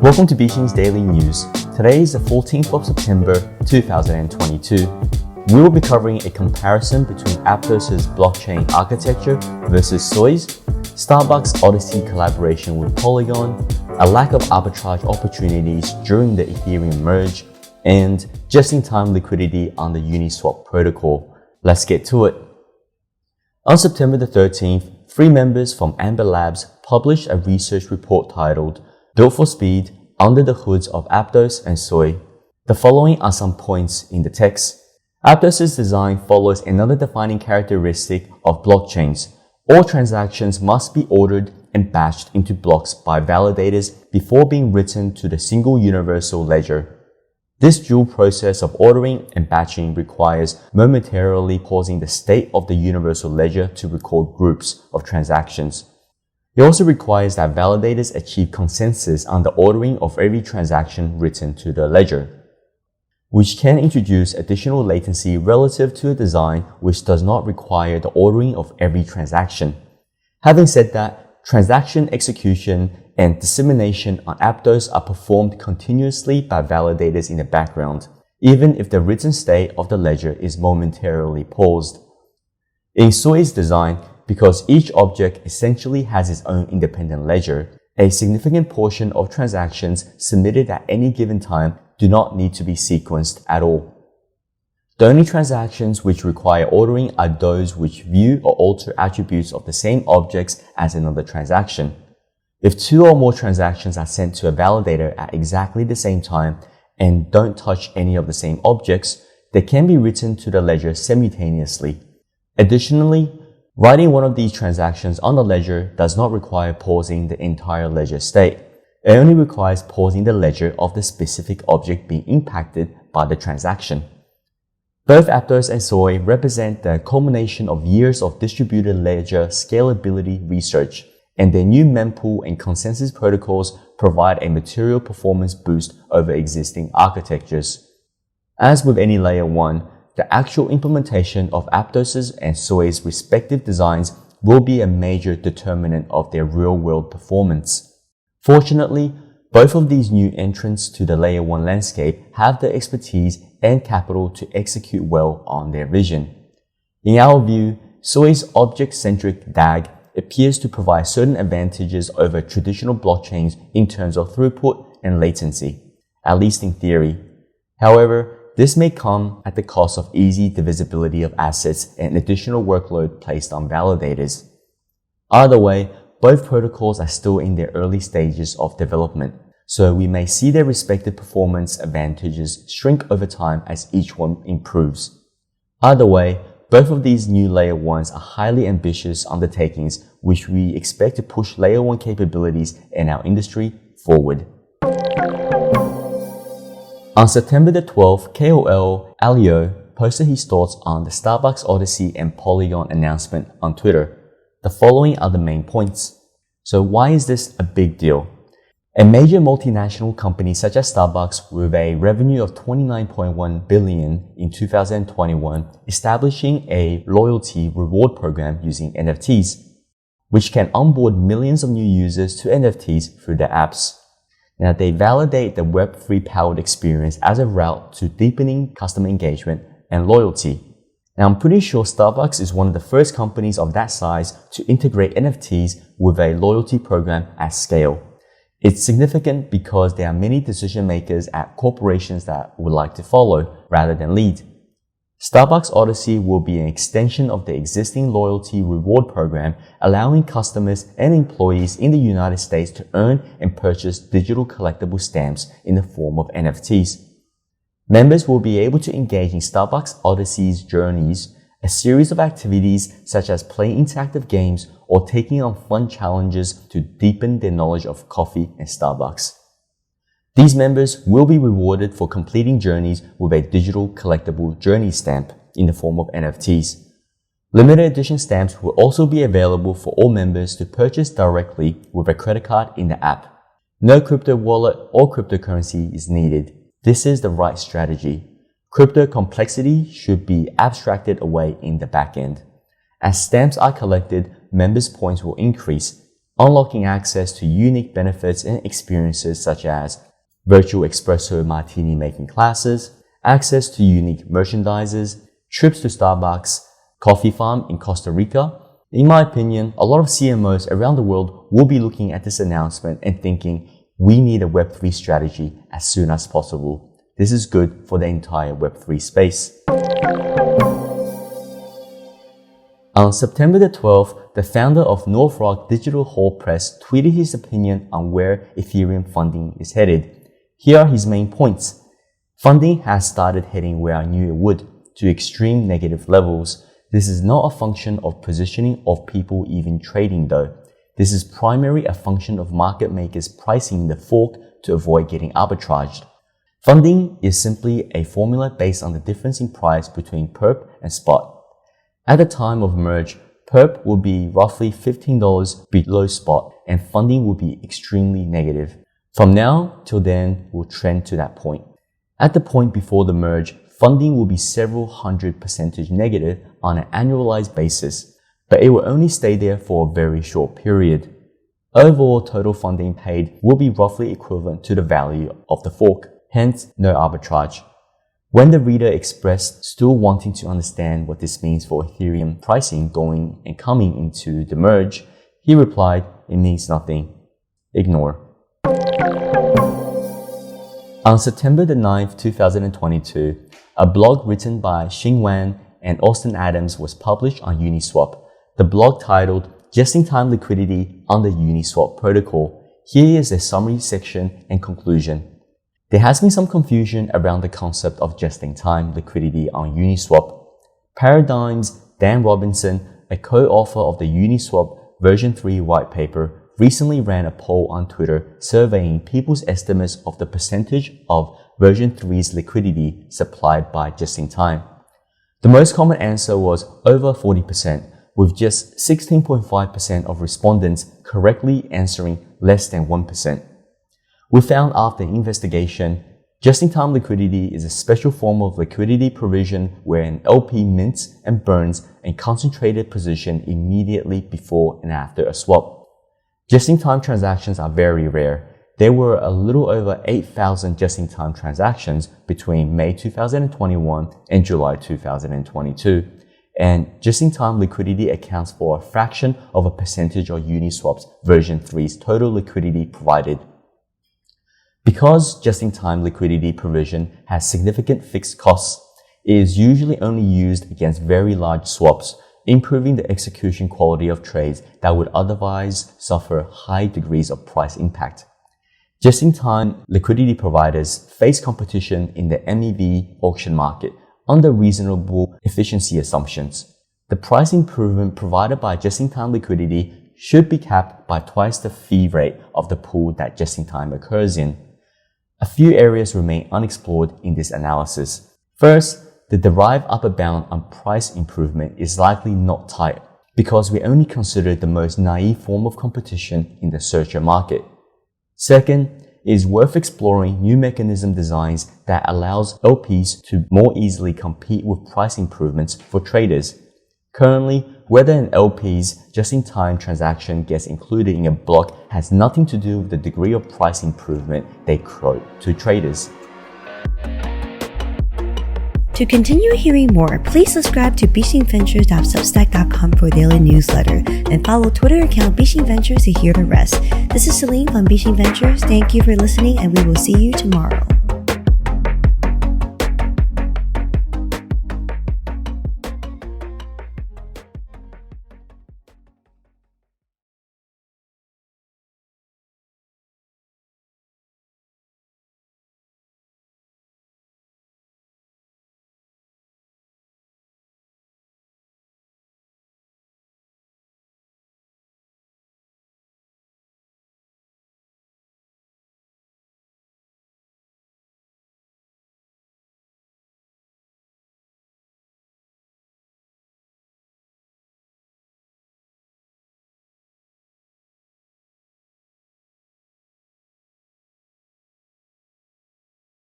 Welcome to BC's Daily News. Today is the 14th of September 2022. We will be covering a comparison between Aptos' blockchain architecture versus Soi's, Starbucks Odyssey collaboration with Polygon, a lack of arbitrage opportunities during the Ethereum merge, and just-in-time liquidity on the Uniswap protocol. Let's get to it. On September the 13th, 3 members from Amber Labs published a research report titled Built for Speed, Under the Hoods of Aptos and Soi. The following are some points in the text. Aptos' design follows another defining characteristic of blockchains. All transactions must be ordered and batched into blocks by validators before being written to the single universal ledger. This dual process of ordering and batching requires momentarily pausing the state of the universal ledger to record groups of transactions. It also requires that validators achieve consensus on the ordering of every transaction written to the ledger, which can introduce additional latency relative to a design which does not require the ordering of every transaction. Having said that, transaction execution and dissemination on Aptos are performed continuously by validators in the background, even if the written state of the ledger is momentarily paused. In Soi's design, because each object essentially has its own independent ledger, a significant portion of transactions submitted at any given time do not need to be sequenced at all. The only transactions which require ordering are those which view or alter attributes of the same objects as another transaction. If 2 or more transactions are sent to a validator at exactly the same time and don't touch any of the same objects, they can be written to the ledger simultaneously. Additionally, writing one of these transactions on the ledger does not require pausing the entire ledger state. It only requires pausing the ledger of the specific object being impacted by the transaction. Both Aptos and Soi represent the culmination of years of distributed ledger scalability research, and their new mempool and consensus protocols provide a material performance boost over existing architectures. As with any layer 1, the actual implementation of Aptos' and Soi's respective designs will be a major determinant of their real-world performance. Fortunately, both of these new entrants to the layer 1 landscape have the expertise and capital to execute well on their vision. In our view, Soi's object-centric DAG appears to provide certain advantages over traditional blockchains in terms of throughput and latency, at least in theory. However, this may come at the cost of easy divisibility of assets and additional workload placed on validators. Either way, both protocols are still in their early stages of development, so we may see their respective performance advantages shrink over time as each one improves. Either way, both of these new layer 1s are highly ambitious undertakings which we expect to push layer 1 capabilities in our industry forward. On September the 12th, KOL Alio posted his thoughts on the Starbucks Odyssey and Polygon announcement on Twitter. The following are the main points. So why is this a big deal? A major multinational company such as Starbucks, with a revenue of $29.1 billion in 2021, establishing a loyalty reward program using NFTs, which can onboard millions of new users to NFTs through their apps. Now, they validate the Web3 powered experience as a route to deepening customer engagement and loyalty. Now, I'm pretty sure Starbucks is one of the first companies of that size to integrate NFTs with a loyalty program at scale. It's significant because there are many decision makers at corporations that would like to follow rather than lead. Starbucks Odyssey will be an extension of the existing loyalty reward program, allowing customers and employees in the United States to earn and purchase digital collectible stamps in the form of NFTs. Members will be able to engage in Starbucks Odyssey's journeys, a series of activities such as playing interactive games or taking on fun challenges to deepen their knowledge of coffee and Starbucks. These members will be rewarded for completing journeys with a digital collectible journey stamp in the form of NFTs. Limited edition stamps will also be available for all members to purchase directly with a credit card in the app. No crypto wallet or cryptocurrency is needed. This is the right strategy. Crypto complexity should be abstracted away in the back end. As stamps are collected, members' points will increase. unlocking access to unique benefits and experiences such as virtual espresso martini making classes, access to unique merchandises, trips to Starbucks coffee farm in Costa Rica. In my opinion, a lot of CMOs around the world will be looking at this announcement and thinking, we need a Web3 strategy as soon as possible. This is good for the entire Web3 space. On September the 12th, the founder of North Rock Digital Hall Press tweeted his opinion on where Ethereum funding is headed. Here are his main points. Funding has started heading where I knew it would, to extreme negative levels. This is not a function of positioning of people even trading though. This is primarily a function of market makers pricing the fork to avoid getting arbitraged. Funding is simply a formula based on the difference in price between perp and spot. At the time of merge, perp will be roughly $15 below spot and funding will be extremely negative. From now till then, we'll trend to that point. At the point before the merge, funding will be several hundred% negative on an annualized basis, but it will only stay there for a very short period. Overall total funding paid will be roughly equivalent to the value of the fork, hence no arbitrage. When the reader expressed still wanting to understand what this means for Ethereum pricing going and coming into the merge, he replied, it means nothing. Ignore. On September the 9th, 2022, a blog written by Xing Wan and Austin Adams was published on Uniswap. The blog titled Just-in-Time Liquidity on the Uniswap Protocol. Here is a summary section and conclusion. There has been some confusion around the concept of just-in-time liquidity on Uniswap. Paradigm's Dan Robinson, a co-author of the Uniswap version 3 white paper, recently ran a poll on Twitter surveying people's estimates of the percentage of version 3's liquidity supplied by just-in-time. The most common answer was over 40%, with just 16.5% of respondents correctly answering less than 1%. We found after investigation, just-in-time liquidity is a special form of liquidity provision where an LP mints and burns a concentrated position immediately before and after a swap. Just-in-time transactions are very rare. There were a little over 8,000 just-in-time transactions between May 2021 and July 2022, and just-in-time liquidity accounts for a fraction of a percentage of Uniswap's version 3's total liquidity provided. Because just-in-time liquidity provision has significant fixed costs, it is usually only used against very large swaps, improving the execution quality of trades that would otherwise suffer high degrees of price impact. Just-in-time liquidity providers face competition in the MEV auction market under reasonable efficiency assumptions. The price improvement provided by just-in-time liquidity should be capped by twice the fee rate of the pool that just-in-time occurs in. A few areas remain unexplored in this analysis. First, the derived upper bound on price improvement is likely not tight because we only consider the most naive form of competition in the searcher market. Second, it is worth exploring new mechanism designs that allows LPs to more easily compete with price improvements for traders. Currently, whether an LP's just-in-time transaction gets included in a block has nothing to do with the degree of price improvement they quote to traders. To continue hearing more, please subscribe to beachinventures.substack.com for a daily newsletter and follow Twitter account Beachin Ventures to hear the rest. This is Celine from Beachin Ventures. Thank you for listening and we will see you tomorrow.